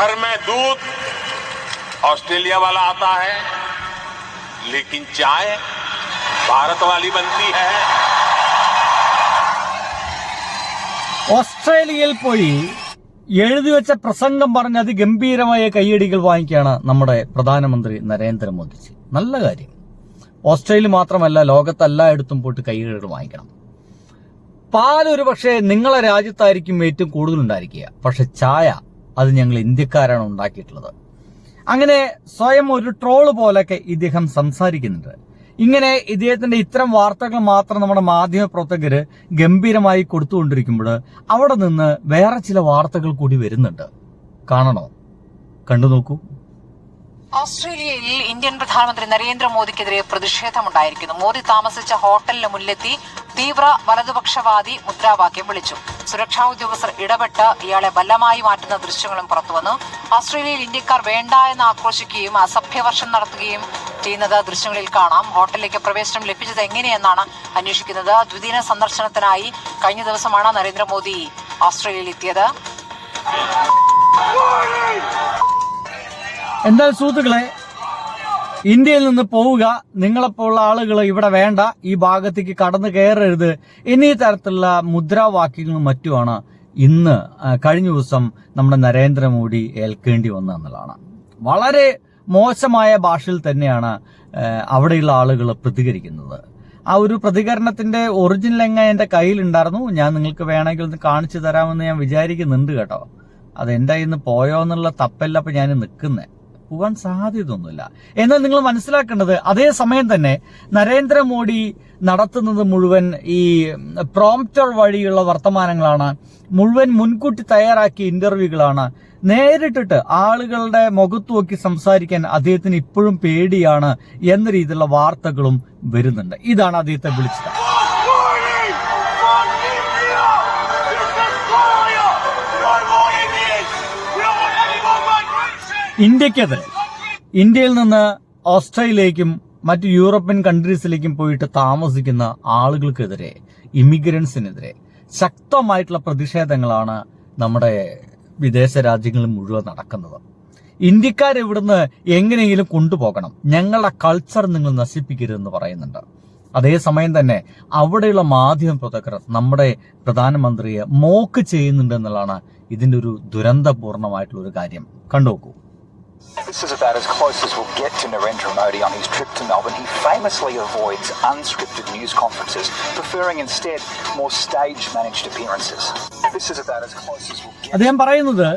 घर में दूध ऑस्ट्रेलिया वाला आता है, लेकिन चाय भारत वाली बनती है. ഓസ്ട്രേലിയയിൽ പോയി എഴുതി വെച്ച പ്രസംഗം പറഞ്ഞ് അതിഗംഭീരമായ കയ്യടികൾ വാങ്ങിക്കുകയാണ് നമ്മുടെ പ്രധാനമന്ത്രി നരേന്ദ്രമോദിജി. നല്ല കാര്യം. ഓസ്ട്രേലിയ മാത്രമല്ല, ലോകത്തെല്ലായിടത്തും പോയിട്ട് കയ്യടികൾ വാങ്ങിക്കണം. പാലൊരു പക്ഷേ നിങ്ങളെ രാജ്യത്തായിരിക്കും ഏറ്റവും കൂടുതൽ ഉണ്ടായിരിക്കുക, പക്ഷെ ചായ അത് ഞങ്ങൾ ഇന്ത്യക്കാരാണ് ഉണ്ടാക്കിയിട്ടുള്ളത്. അങ്ങനെ സ്വയം ഒരു ട്രോള് പോലൊക്കെ ഇദ്ദേഹം സംസാരിക്കുന്നുണ്ട്. ഇങ്ങനെ ഇദ്ദേഹത്തിന്റെ ഇത്തരം വാർത്തകൾ മാത്രം നമ്മുടെ മാധ്യമ പ്രവർത്തകര് ഗംഭീരമായി കൊടുത്തുകൊണ്ടിരിക്കുമ്പോൾ അവിടെ നിന്ന് വേറെ ചില വാർത്തകൾ കൂടി വരുന്നുണ്ട്. കാണണോ? കണ്ടു നോക്കൂ. ഓസ്ട്രേലിയയിൽ ഇന്ത്യൻ പ്രധാനമന്ത്രി നരേന്ദ്രമോദിക്കെതിരെ പ്രതിഷേധമുണ്ടായിരിക്കുന്നു. മോദി താമസിച്ച ഹോട്ടലിന് മുന്നിലെത്തി തീവ്ര വലതുപക്ഷവാദി മുദ്രാവാക്യം വിളിച്ചു. സുരക്ഷാ ഉദ്യോഗസ്ഥർ ഇടപെട്ട് ഇയാളെ ബലമായി മാറ്റുന്ന ദൃശ്യങ്ങളും പുറത്തുവന്നു. ഓസ്ട്രേലിയയിൽ ഇന്ത്യക്കാർ വേണ്ട എന്ന് ആക്രോശിക്കുകയും അസഭ്യവർഷം നടത്തുകയും ചെയ്യുന്നത് ദൃശ്യങ്ങളിൽ കാണാം. ഹോട്ടലിലേക്ക് പ്രവേശനം ലഭിച്ചത് എങ്ങനെയെന്നാണ് അന്വേഷിക്കുന്നത്. ദ്വിദിന സന്ദർശനത്തിനായി കഴിഞ്ഞ ദിവസമാണ് നരേന്ദ്രമോദി ഓസ്ട്രേലിയയിൽ എത്തിയത്. എന്നാൽ സുഹൃത്തുക്കളെ, ഇന്ത്യയിൽ നിന്ന് പോവുക, നിങ്ങളെപ്പോലുള്ള ആളുകൾ ഇവിടെ വേണ്ട, ഈ ഭാഗത്തേക്ക് കടന്നു കയറരുത് എന്നീ തരത്തിലുള്ള മുദ്രാവാക്യങ്ങളും മറ്റുമാണ് ഇന്ന് കഴിഞ്ഞ ദിവസം നമ്മുടെ നരേന്ദ്രമോദി ഏൽക്കേണ്ടി വന്നതെന്നുള്ളതാണ്. വളരെ മോശമായ ഭാഷയിൽ തന്നെയാണ് അവിടെയുള്ള ആളുകൾ പ്രതികരിക്കുന്നത്. ആ ഒരു പ്രതികരണത്തിന്റെ ഒറിജിനൽ എന്റെ കയ്യിലുണ്ടായിരുന്നു. ഞാൻ നിങ്ങൾക്ക് വേണമെങ്കിൽ ഒന്ന് കാണിച്ചു തരാമെന്ന് ഞാൻ വിചാരിക്കുന്നുണ്ട് കേട്ടോ. അതെന്റെ കയ്യിൽ നിന്ന് പോയോ എന്നുള്ള തപ്പല്ല ഇപ്പൊ ഞാൻ നിൽക്കുന്നത്. പോകാൻ സാധ്യതയൊന്നുമില്ല. എന്നാൽ നിങ്ങൾ മനസ്സിലാക്കേണ്ടത്, അതേസമയം തന്നെ നരേന്ദ്രമോദി നടത്തുന്നത് മുഴുവൻ ഈ പ്രോംപ്റ്റർ വഴിയുള്ള വർത്തമാനങ്ങളാണ്, മുഴുവൻ മുൻകൂട്ടി തയ്യാറാക്കിയ ഇന്റർവ്യൂകളാണ്. നേരിട്ടിട്ട് ആളുകളുടെ മുഖത്ത് നോക്കി സംസാരിക്കാൻ അദ്ദേഹത്തിന് ഇപ്പോഴും പേടിയാണ് എന്ന രീതിയിലുള്ള വാർത്തകളും വരുന്നുണ്ട്. ഇതാണ് അദ്ദേഹത്തെ വിളിച്ചത്. ഇന്ത്യക്കെതിരെ, ഇന്ത്യയിൽ നിന്ന് ഓസ്ട്രേലിയയിലേക്കും മറ്റു യൂറോപ്യൻ കൺട്രീസിലേക്കും പോയിട്ട് താമസിക്കുന്ന ആളുകൾക്കെതിരെ, ഇമിഗ്രൻസിനെതിരെ ശക്തമായിട്ടുള്ള പ്രതിഷേധങ്ങളാണ് നമ്മുടെ വിദേശ രാജ്യങ്ങളിൽ മുഴുവൻ നടക്കുന്നത്. ഇന്ത്യക്കാരെ ഇവിടുന്ന് എങ്ങനെയെങ്കിലും കൊണ്ടുപോകണം, ഞങ്ങളുടെ കൾച്ചർ നിങ്ങൾ നശിപ്പിക്കരുതെന്ന് പറയുന്നുണ്ട്. അതേസമയം തന്നെ അവിടെയുള്ള മാധ്യമ പ്രവർത്തകർ നമ്മുടെ പ്രധാനമന്ത്രിയെ മോക്ക് ചെയ്യുന്നുണ്ട് എന്നുള്ളതാണ് ഇതിന്റെ ഒരു ദുരന്തപൂർണമായിട്ടുള്ള ഒരു കാര്യം. കണ്ടുനോക്കൂ. This is about as close as we'll get to Narendra Modi on his trip to Melbourne. He famously avoids unscripted news conferences, preferring instead more stage-managed appearances. This is about as close as we'll get. അദ്ദേഹം പറയുന്നത്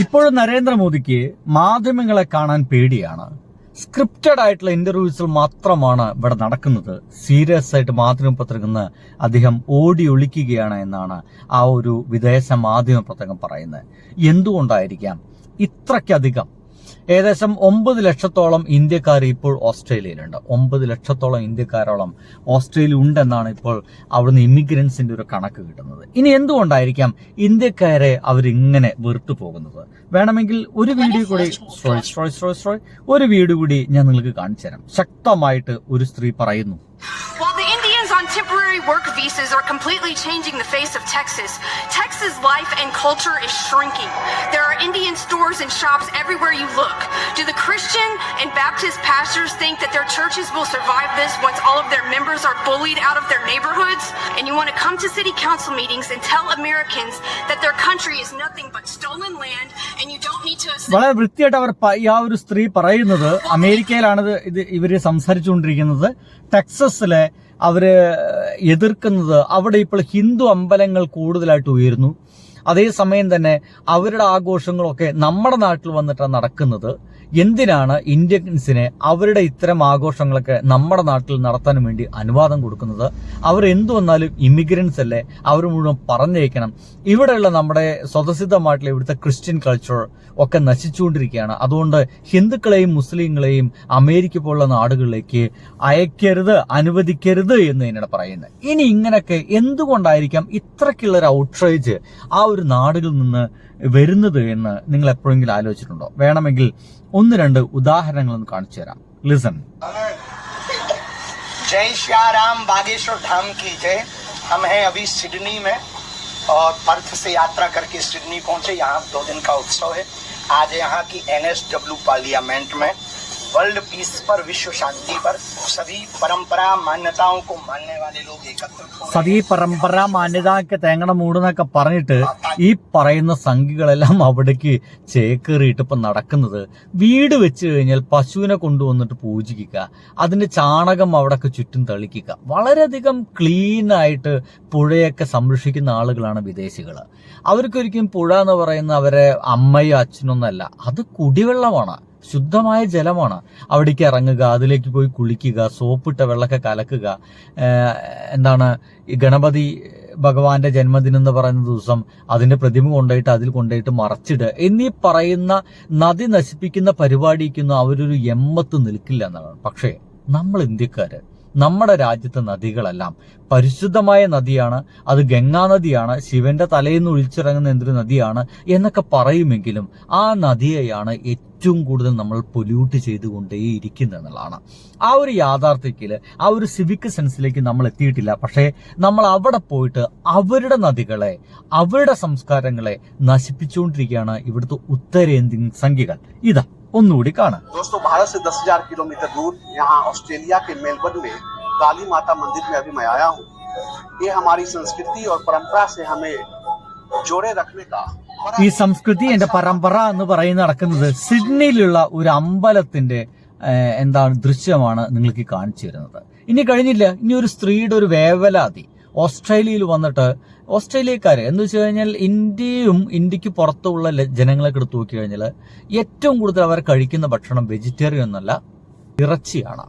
ഇപ്പോഴും നരേന്ദ്രമോദിക്ക് മാധ്യമങ്ങളെ കാണാൻ പേടിയാണ്. Scripted ആയിട്ടുള്ള ഇന്റർവ്യൂസിൽ മാത്രമാണ് ഇവിടെ നടക്കുന്നത്. സീരിയസ് ആയിട്ട് മാധ്യമപ്രവർത്തകന്ന് അദ്ദേഹം ഓടി ഒളിക്കുകയാണ് എന്നാണ് ആ ഒരു വിദേശ മാധ്യമ പ്രവർത്തകൻ പറയുന്നത്. എന്തുകൊണ്ടായിരിക്കാം ഇത്രയ്ക്കധികം? ഏകദേശം 9 ലക്ഷത്തോളം ഇന്ത്യക്കാർ ഇപ്പോൾ ഓസ്ട്രേലിയയിലുണ്ട്. 9 ലക്ഷത്തോളം ഇന്ത്യക്കാരോളം ഓസ്ട്രേലിയ ഉണ്ടെന്നാണ് ഇപ്പോൾ അവിടുന്ന് ഇമിഗ്രൻസിന്റെ ഒരു കണക്ക് കിട്ടുന്നത്. ഇനി എന്തുകൊണ്ടായിരിക്കാം ഇന്ത്യക്കാരെ അവരിങ്ങനെ വെറുത്തു പോകുന്നത്? വേണമെങ്കിൽ ഒരു വീഡിയോ കൂടി ഞാൻ നിങ്ങൾക്ക് കാണിച്ചു തരാം. ശക്തമായിട്ട് ഒരു സ്ത്രീ പറയുന്നു. On temporary work visas are completely changing the face of Texas. Texas life and culture is shrinking. There are Indian stores and shops everywhere you look. Do the Christian and Baptist pastors think that their churches will survive this once all of their members are bullied out of their neighborhoods? And you want to come to city council meetings and tell Americans that their country is nothing but stolen land and you don't need to... വളരെ വൃത്തിയായിട്ട് അവർ ആ ഒരു സ്ത്രീ പറയുന്നത്, അമേരിക്കയിലാണ് ഇവര് സംസാരിച്ചുകൊണ്ടിരിക്കുന്നത്. ടെക്സസിലെ അവര് എതിർക്കുന്നത് അവിടെ ഇപ്പോൾ ഹിന്ദു അമ്പലങ്ങൾ കൂടുതലായിട്ട് ഉയരുന്നു. അതേസമയം തന്നെ അവരുടെ ആഘോഷങ്ങളൊക്കെ നമ്മുടെ നാട്ടിൽ വന്നിട്ടാണ് നടക്കുന്നത്. എന്തിനാണ് ഇന്ത്യൻസിനെ അവരുടെ ഇത്തരം ആഘോഷങ്ങളൊക്കെ നമ്മുടെ നാട്ടിൽ നടത്താൻ വേണ്ടി അനുവാദം കൊടുക്കുന്നത്? അവർ എന്തു വന്നാലും ഇമിഗ്രൻസ് അല്ലേ, അവർ മുഴുവൻ പറഞ്ഞയക്കണം. ഇവിടെയുള്ള നമ്മുടെ സ്വതസിദ്ധമായിട്ടുള്ള ഇവിടുത്തെ ക്രിസ്ത്യൻ കൾച്ചർ ഒക്കെ നശിച്ചുകൊണ്ടിരിക്കുകയാണ്. അതുകൊണ്ട് ഹിന്ദുക്കളെയും മുസ്ലിങ്ങളെയും അമേരിക്ക പോലുള്ള നാടുകളിലേക്ക് അയക്കരുത്, അനുവദിക്കരുത് എന്ന് തന്നെയാണ് പറയുന്നത്. ഇനി ഇങ്ങനെയൊക്കെ എന്തുകൊണ്ടായിരിക്കാം ഇത്രയ്ക്കുള്ള ഒരു ഔട്ട്റേജ് ആ ഒരു നാടുകളിൽ നിന്ന് വരുന്നത് എന്ന് നിങ്ങൾ എപ്പോഴെങ്കിലും ആലോചിച്ചിട്ടുണ്ടോ? വേണമെങ്കിൽ 1-2 ഉദാഹരണങ്ങളൊന്ന് കാണിച്ചു തരാം. ലിസൺ. जय श्याराम बागेश्वर धाम की जय। हम हैं अभी सिडनी में और पर्थ से यात्रा करके सिडनी पहुंचे। यहाँ 2 दिन का उत्सव है। आज यहाँ की NSW पार्लियामेंट में वर्ल्ड पीस पर, विश्व शांति पर सभी परंपरा मान्यताओं को मानने वाले लोग एकत्र हो रहे हैं। സതീ പരമ്പര മാന്യതാക്ക് തേങ്ങണ മൂടെന്നൊക്കെ പറഞ്ഞിട്ട് ഈ പറയുന്ന സംഘികളെല്ലാം അവിടേക്ക് ചേക്കേറിയിട്ട് ഇപ്പൊ നടക്കുന്നത്, വീട് വെച്ച് കഴിഞ്ഞാൽ പശുവിനെ കൊണ്ടുവന്നിട്ട് പൂജിക്കുക, അതിന്റെ ചാണകം അവിടൊക്കെ ചുറ്റും തളിക്കുക. വളരെയധികം ക്ലീൻ ആയിട്ട് പുഴയൊക്കെ സംരക്ഷിക്കുന്ന ആളുകളാണ് വിദേശികൾ. അവർക്കൊരിക്കലും പുഴ എന്ന് പറയുന്ന അവരെ അമ്മയും അച്ഛനൊന്നല്ല, അത് കുടിവെള്ളമാണ്, ശുദ്ധമായ ജലമാണ്. അവിടേക്ക് ഇറങ്ങുക, അതിലേക്ക് പോയി കുളിക്കുക, സോപ്പിട്ട വെള്ളമൊക്കെ കലക്കുക. ഈ ഗണപതി ഭഗവാന്റെ ജന്മദിനം എന്ന് പറയുന്ന ദിവസം അതിന്റെ പ്രതിമ കൊണ്ടുപോയിട്ട് മറച്ചിടുക എന്നീ പറയുന്ന നദി നശിപ്പിക്കുന്ന പരിപാടിക്കൊന്നും അവരൊരു എമ്മത്ത് നിൽക്കില്ല എന്നതാണ്. പക്ഷേ നമ്മൾ ഇന്ത്യക്കാര്, നമ്മുടെ രാജ്യത്തെ നദികളെല്ലാം പരിശുദ്ധമായ നദിയാണ്, അത് ഗംഗാ നദിയാണ്, ശിവന്റെ തലയിൽ നിന്ന് ഒഴിച്ചിറങ്ങുന്ന എന്തൊരു നദിയാണ് എന്നൊക്കെ പറയുമെങ്കിലും ആ നദിയെയാണ് ഏറ്റവും കൂടുതൽ നമ്മൾ പൊല്യൂട്ട് ചെയ്തുകൊണ്ടേയിരിക്കുന്നത് എന്നുള്ളതാണ്. ആ ഒരു യാഥാർത്ഥ്യത്തില്, ആ ഒരു സിവിക് സെൻസിലേക്ക് നമ്മൾ എത്തിയിട്ടില്ല. പക്ഷേ നമ്മൾ അവിടെ പോയിട്ട് അവരുടെ നദികളെ, അവരുടെ സംസ്കാരങ്ങളെ നശിപ്പിച്ചുകൊണ്ടിരിക്കുകയാണ് ഇവിടുത്തെ ഉത്തരേന്ത്യൻ സംഘികൾ. ഇതാ ഒന്നുകൂടി കാണാം. दोस्तों, भारत से 10,000 किलोमीटर दूर यहाँ ऑस्ट्रेलिया के मेलबर्न में काली माता मंदिर में अभी मैं आया हूँ। ये हमारी संस्कृति और परंपरा से हमें जोड़े रखने का ഈ സംസ്കൃതി എന്റെ പരമ്പര എന്ന് പറയുന്ന നടക്കുന്നത് സിഡ്നിയിലുള്ള ഒരു അമ്പലത്തിന്റെ ദൃശ്യമാണ് നിങ്ങൾക്ക് കാണിച്ചു തരുന്നത്. ഇനി കഴിഞ്ഞില്ല, ഇനി ഒരു സ്ത്രീയുടെ ഒരു വേവലാതി ഓസ്ട്രേലിയയിൽ വന്നിട്ട്, ഓസ്ട്രേലിയക്കാര് എന്ന് വെച്ച് കഴിഞ്ഞാൽ ഇന്ത്യക്ക് പുറത്തുള്ള ജനങ്ങളൊക്കെ എടുത്തു നോക്കി കഴിഞ്ഞാൽ ഏറ്റവും കൂടുതൽ അവർ കഴിക്കുന്ന ഭക്ഷണം വെജിറ്റേറിയൻ ഒന്നല്ല, ഇറച്ചിയാണ്.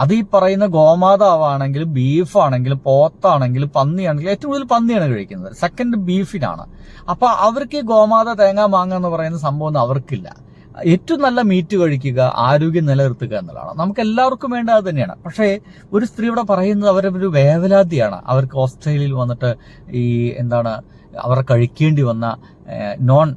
അത് ഈ പറയുന്ന ഗോമാതാവാണെങ്കിലും ബീഫാണെങ്കിലും പോത്താണെങ്കിലും പന്നിയാണെങ്കിലും ഏറ്റവും കൂടുതൽ പന്നിയാണ് കഴിക്കുന്നത്, സെക്കൻഡ് ബീഫിനാണ്. അപ്പൊ അവർക്ക് ഈ ഗോമാത തേങ്ങ മാങ്ങ എന്ന് പറയുന്ന സംഭവം അവർക്കില്ല. ഏറ്റവും നല്ല മീറ്റ് കഴിക്കുക, ആരോഗ്യം നിലനിർത്തുക എന്നുള്ളതാണ്. നമുക്ക് എല്ലാവർക്കും വേണ്ടത് അത് തന്നെയാണ്. പക്ഷേ ഒരു സ്ത്രീ ഇവിടെ പറയുന്നത് അവരൊരു വേവലാതിയാണ്. അവർക്ക് ഓസ്ട്രേലിയയിൽ വന്നിട്ട് അവർ കഴിക്കേണ്ടി വന്ന നോൺ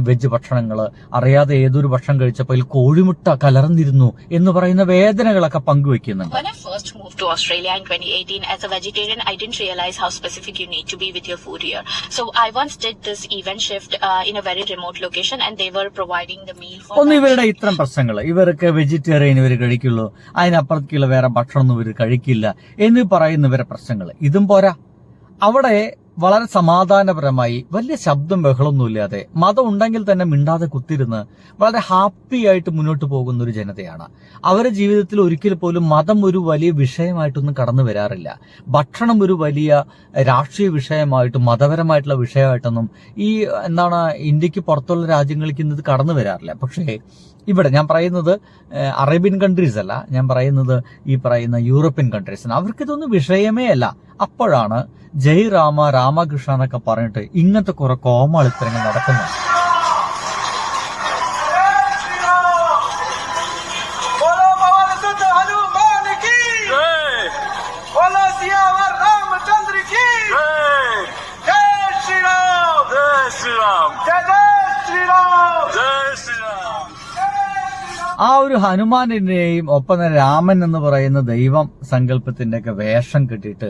വെജ് ഭക്ഷണങ്ങൾ, അറിയാതെ ഏതൊരു ഭക്ഷണം കഴിച്ചപ്പോൾ കോഴിമുട്ട കലർന്നിരുന്നു എന്ന് പറയുന്ന വേദനകളൊക്കെ പങ്കുവെക്കുന്നുണ്ട്. When I first moved to Australia in 2018 as a vegetarian, I didn't realize how specific you need to be with your food here. So I once did this event shift in a very remote location and they were providing the meal for ഒന്ന് ഇവരുടെ ഇത്തരം പ്രശ്നങ്ങൾ, ഇവർക്ക് vegetarian ഇവർ കഴിക്കുള്ളൂ, അതിനപ്പുറത്തേക്കുള്ള വേറെ ഭക്ഷണമൊന്നും ഇവർ കഴിക്കില്ല എന്ന് പറയുന്നവരെ പ്രശ്നങ്ങൾ. ഇതും പോരാ, അവിടെ വളരെ സമാധാനപരമായി വലിയ ശബ്ദം ബഹളമൊന്നുമില്ലാതെ, മതം ഉണ്ടെങ്കിൽ തന്നെ മിണ്ടാതെ കുത്തിരുന്ന് വളരെ ഹാപ്പി ആയിട്ട് മുന്നോട്ട് പോകുന്ന ഒരു ജനതയാണ്. അവരുടെ ജീവിതത്തിൽ ഒരിക്കൽ പോലും മതം ഒരു വലിയ വിഷയമായിട്ടൊന്നും കടന്നു വരാറില്ല. ഭക്ഷണം ഒരു വലിയ രാഷ്ട്രീയ വിഷയമായിട്ടും മതപരമായിട്ടുള്ള വിഷയമായിട്ടൊന്നും ഈ ഇന്ത്യക്ക് പുറത്തുള്ള രാജ്യങ്ങൾക്ക് ഇന്നത് കടന്നു വരാറില്ല. പക്ഷേ ഇവിടെ ഞാൻ പറയുന്നത് അറേബ്യൻ കൺട്രീസ് അല്ല, ഞാൻ പറയുന്നത് ഈ പറയുന്ന യൂറോപ്യൻ കൺട്രീസാണ്. അവർക്കിതൊന്നും വിഷയമേ അല്ല. അപ്പോഴാണ് ജയ് രാമ രാമകൃഷ്ണ എന്നൊക്കെ പറഞ്ഞിട്ട് ഇങ്ങനത്തെ കുറെ കോമാളിത്തരങ്ങൾ നടക്കുന്നത്. ആ ഒരു ഹനുമാന്റെയും ഒപ്പം തന്നെ രാമൻ എന്ന് പറയുന്ന ദൈവം സങ്കല്പത്തിന്റെ ഒക്കെ വേഷം കെട്ടിയിട്ട്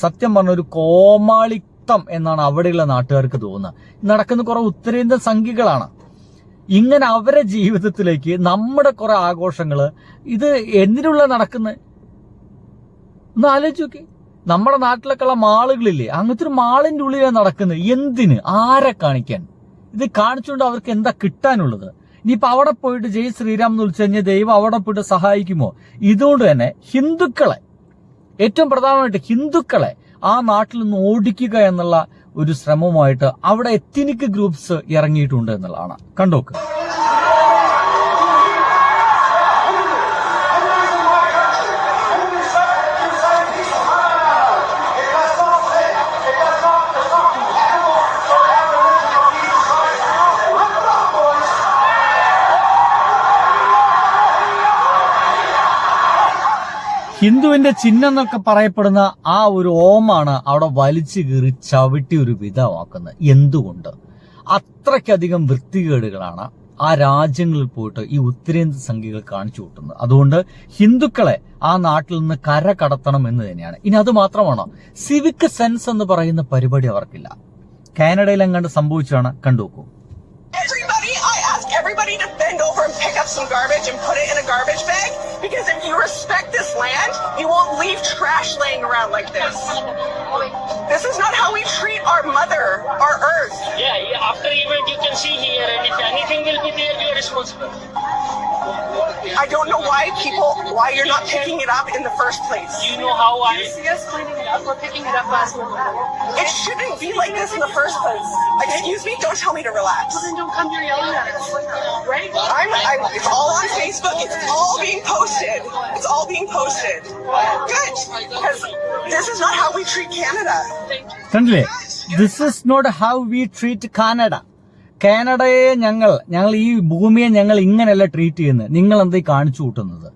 സത്യം പറഞ്ഞ ഒരു കോമാളിത്തം എന്നാണ് അവിടെയുള്ള നാട്ടുകാർക്ക് തോന്നുന്നത്. നടക്കുന്ന കുറെ ഉത്തരേന്ത്യൻ സംഘികളാണ്. ഇങ്ങനെ അവരെ ജീവിതത്തിലേക്ക് നമ്മുടെ കുറെ ആഘോഷങ്ങള് ഇത് എന്തിനുള്ള നടക്കുന്നത് ഒന്ന് ആലോചിച്ച് നോക്കി. നമ്മുടെ നാട്ടിലൊക്കെയുള്ള മാളുകളില്ലേ, അങ്ങനത്തെ ഒരു മാളിന്റെ ഉള്ളിലാണ് നടക്കുന്നത്. എന്തിന്, ആരെ കാണിക്കാൻ? ഇത് കാണിച്ചുകൊണ്ട് അവർക്ക് എന്താ കിട്ടാനുള്ളത്? ഇനിയിപ്പോ അവിടെ പോയിട്ട് ജയ് ശ്രീരാം എന്ന് വിളിച്ചു കഴിഞ്ഞാൽ ദൈവം അവിടെ പോയിട്ട് സഹായിക്കുമോ? ഇതുകൊണ്ട് തന്നെ ഹിന്ദുക്കളെ, ഏറ്റവും പ്രധാനമായിട്ട് ഹിന്ദുക്കളെ ആ നാട്ടിൽ നിന്ന് ഓടിക്കുക എന്നുള്ള ഒരു ശ്രമമായിട്ട് അവിടെ എത്നിക് ഗ്രൂപ്പ്സ് ഇറങ്ങിയിട്ടുണ്ട് എന്നുള്ളതാണ്. കണ്ടോക്ക്. ഹിന്ദുവിന്റെ ചിഹ്നം എന്നൊക്കെ പറയപ്പെടുന്ന ആ ഒരു ഓമാണ് അവിടെ വലിച്ചു കീറി ചവിട്ടി ഒരു വിധമാക്കുന്നത്. എന്തുകൊണ്ട്? അത്രയ്ക്കധികം വൃത്തികേടുകളാണ് ആ രാജ്യങ്ങളിൽ പോയിട്ട് ഈ ഉത്തരേന്ത്യൻ സംഘികൾ കാണിച്ചു കൂട്ടുന്നത്. അതുകൊണ്ട് ഹിന്ദുക്കളെ ആ നാട്ടിൽ നിന്ന് കര കടത്തണം എന്ന് തന്നെയാണ്. ഇനി അത് മാത്രമാണോ, സിവിക് സെൻസ് എന്ന് പറയുന്ന പരിപാടി അവർക്കില്ല. കാനഡയിൽ എങ്ങാണ്ട് സംഭവിച്ചാണ്, കണ്ടുനോക്കൂ. Everybody everybody to bend over and pick up some garbage and put it in a garbage bag? Because if you respect this land, you won't leave trash laying around like this. This is not how we treat our mother, our earth. Yeah, after event you can see here, and if anything will be there, you are responsible. I don't know why you're not picking it up in the first place. You know how I... See us cleaning it up, we're picking it up as we're moving. It shouldn't be like this in the first place. Excuse me, don't tell me to relax. Then don't come here yelling at us, right? It's all on Facebook. It's all being posted. It's all being posted. Good, because this is not how we treat Canada. കണ്ടില്ലേ, this is not how we treat Canada. കാനഡയെ ഞങ്ങൾ ഈ ഭൂമിയെ ഞങ്ങൾ ഇങ്ങനെയല്ല treat ചെയ്യുന്നത്. നിങ്ങൾ എന്താ കാണിച്ചു കൂട്ടുന്നത്?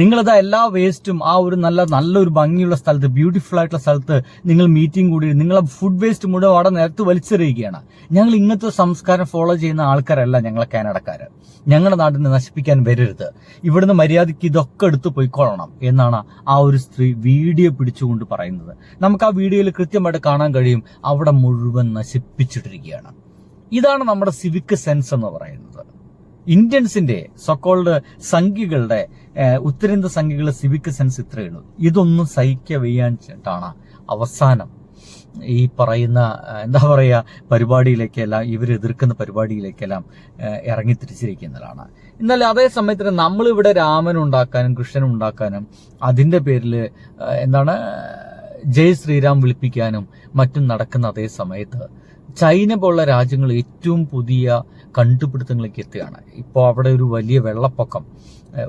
നിങ്ങളിതാ എല്ലാ വേസ്റ്റും ആ ഒരു നല്ലൊരു ഭംഗിയുള്ള സ്ഥലത്ത്, ബ്യൂട്ടിഫുൾ ആയിട്ടുള്ള സ്ഥലത്ത് നിങ്ങൾ മീറ്റിംഗ് കൂടി നിങ്ങളെ ഫുഡ് വേസ്റ്റ് മുഴുവൻ അവിടെ നിരത്ത് വലിച്ചെറിയുകയാണ്. ഞങ്ങൾ ഇങ്ങനത്തെ സംസ്കാരം ഫോളോ ചെയ്യുന്ന ആൾക്കാരല്ല ഞങ്ങളെ കാനഡക്കാര്. ഞങ്ങളുടെ നാടിനെ നശിപ്പിക്കാൻ വരരുത്, ഇവിടുന്ന് മര്യാദയ്ക്ക് ഇതൊക്കെ എടുത്തു പോയിക്കൊള്ളണം എന്നാണ് ആ ഒരു സ്ത്രീ വീഡിയോ പിടിച്ചുകൊണ്ട് പറയുന്നത്. നമുക്ക് ആ വീഡിയോയിൽ കൃത്യമായിട്ട് കാണാൻ കഴിയും, അവിടെ മുഴുവൻ നശിപ്പിച്ചിട്ടിരിക്കുകയാണ്. ഇതാണ് നമ്മുടെ സിവിക് സെൻസ് എന്ന് പറയുന്നത്. ഇന്ത്യൻസിന്റെ സോക്കോൾഡ് സംഘികളുടെ ഉത്തരേന്ത്യ സംഘികളുടെ സിവിക് സെൻസ് ഇത്രയുള്ളൂ. ഇതൊന്നും സഹിക്കവയ്യാഞ്ഞിട്ടാണ് അവസാനം ഈ പറയുന്ന എന്താ പറയുക പരിപാടിയിലേക്കെല്ലാം, ഇവർ എതിർക്കുന്ന പരിപാടിയിലേക്കെല്ലാം ഇറങ്ങി തിരിച്ചിരിക്കുന്നതാണ്. എന്നാൽ അതേ സമയത്തിന് നമ്മളിവിടെ രാമനുണ്ടാക്കാനും കൃഷ്ണനുണ്ടാക്കാനും അതിൻ്റെ പേരിൽ എന്താണ് ജയ് ശ്രീരാം വിളിപ്പിക്കാനും മറ്റും നടക്കുന്ന അതേ സമയത്ത് ചൈന പോലുള്ള രാജ്യങ്ങൾ ഏറ്റവും പുതിയ കണ്ടുപിടുത്തങ്ങളിലേക്ക് എത്തുകയാണ്. ഇപ്പോൾ അവിടെ ഒരു വലിയ വെള്ളപ്പൊക്കം,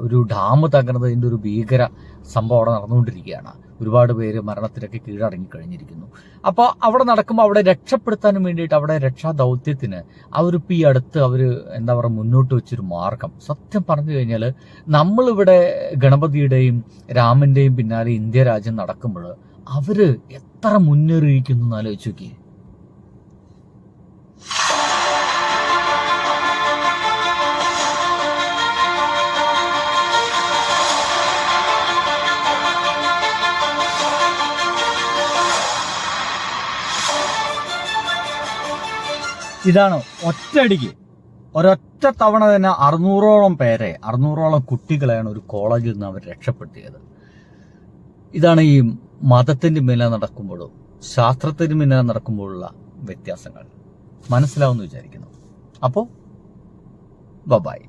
ഒരു ഡാം തകർന്നതിൻ്റെ ഒരു ഭീകര സംഭവം അവിടെ നടന്നുകൊണ്ടിരിക്കുകയാണ്. ഒരുപാട് പേര് മരണത്തിലൊക്കെ കീഴടങ്ങിക്കഴിഞ്ഞിരിക്കുന്നു. അപ്പോൾ അവിടെ നടക്കുമ്പോൾ അവിടെ രക്ഷപ്പെടുത്താനും വേണ്ടിയിട്ട് അവിടെ രക്ഷാദൗത്യത്തിന് അവരിപ്പോൾ ഈ അടുത്ത് അവർ എന്താ പറയുക മുന്നോട്ട് വെച്ചൊരു മാർഗം, സത്യം പറഞ്ഞു കഴിഞ്ഞാൽ നമ്മളിവിടെ ഗണപതിയുടെയും രാമൻ്റെയും പിന്നാലെ ഇന്ത്യ രാജ്യം നടക്കുമ്പോൾ അവർ എത്ര മുന്നേറിയിരിക്കുന്നു എന്ന് ആലോചിച്ച് നോക്കിയേ. ഇതാണ് ഒറ്റയടിക്ക് ഒരൊറ്റ തവണ തന്നെ 600ഓളം കുട്ടികളെയാണ് ഒരു കോളേജിൽ നിന്ന് അവർ രക്ഷപ്പെടുത്തിയത്. ഇതാണ് ഈ മതത്തിന്റെ മേലെ നടക്കുമ്പോഴും ശാസ്ത്രത്തിന് മേലെ നടക്കുമ്പോഴുള്ള വ്യത്യാസങ്ങൾ മനസ്സിലാവുമെന്ന് വിചാരിക്കുന്നു. അപ്പോൾ ബൈ.